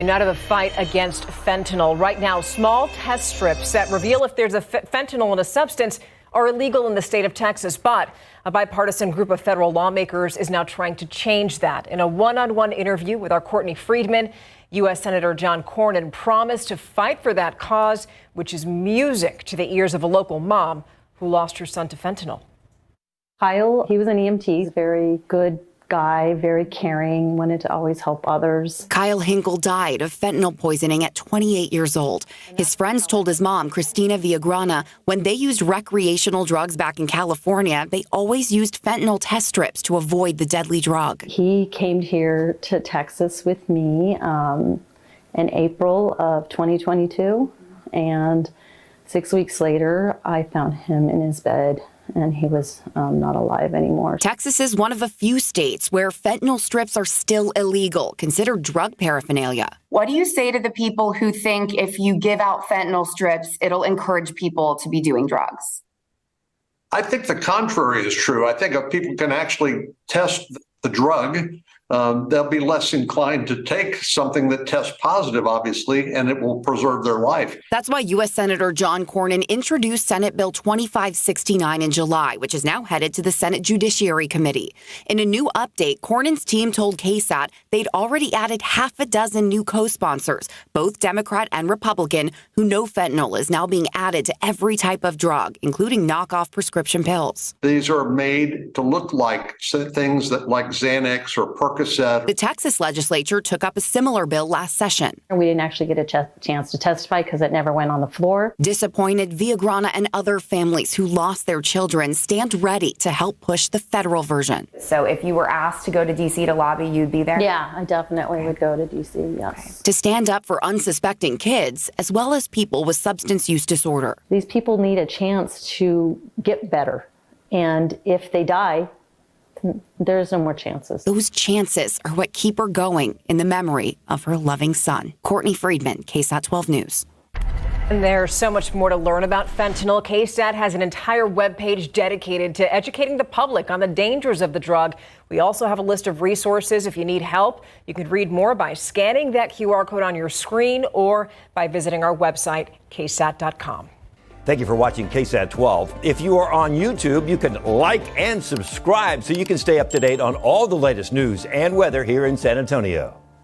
And out of the fight against fentanyl, right now, small test strips that reveal if there's a fentanyl in a substance are illegal in the state of Texas. But a bipartisan group of federal lawmakers is now trying to change that. In a one-on-one interview with our Courtney Friedman, U.S. Senator John Cornyn promised to fight for that cause, which is music to the ears of a local mom who lost her son to fentanyl. Kyle, he was an EMT, very good guy, very caring, wanted to always help others. Kyle Hinkle died of fentanyl poisoning at 28 years old. His friends told his mom, Christina Villagrana, when they used recreational drugs back in California, they always used fentanyl test strips to avoid the deadly drug. He came here to Texas with me in April of 2022, and 6 weeks later, I found him in his bed, and he was not alive anymore. Texas is one of a few states where fentanyl strips are still illegal, considered drug paraphernalia. What do you say to the people who think if you give out fentanyl strips, it'll encourage people to be doing drugs? I think the contrary is true. I think if people can actually test the drug, they'll be less inclined to take something that tests positive, obviously, and it will preserve their life. That's why U.S. Senator John Cornyn introduced Senate Bill 2569 in July, which is now headed to the Senate Judiciary Committee. In a new update, Cornyn's team told KSAT they'd already added half a dozen new co-sponsors, both Democrat and Republican, who know fentanyl is now being added to every type of drug, including knockoff prescription pills. These are made to look like things that like Xanax or Percocet. The Texas legislature took up a similar bill last session. We didn't actually get a chance to testify because it never went on the floor. Disappointed, Villagrana and other families who lost their children stand ready to help push the federal version. So if you were asked to go to D.C. to lobby, you'd be there? Yeah, I definitely would go to D.C., yes. To stand up for unsuspecting kids, as well as people with substance use disorder. These people need a chance to get better. And if they die, there's no more chances. Those chances are what keep her going in the memory of her loving son. Courtney Friedman, KSAT 12 News. And there's so much more to learn about fentanyl. KSAT has an entire webpage dedicated to educating the public on the dangers of the drug. We also have a list of resources. If you need help, you can read more by scanning that QR code on your screen or by visiting our website, ksat.com. Thank you for watching KSAT 12. If you are on YouTube, you can like and subscribe so you can stay up to date on all the latest news and weather here in San Antonio.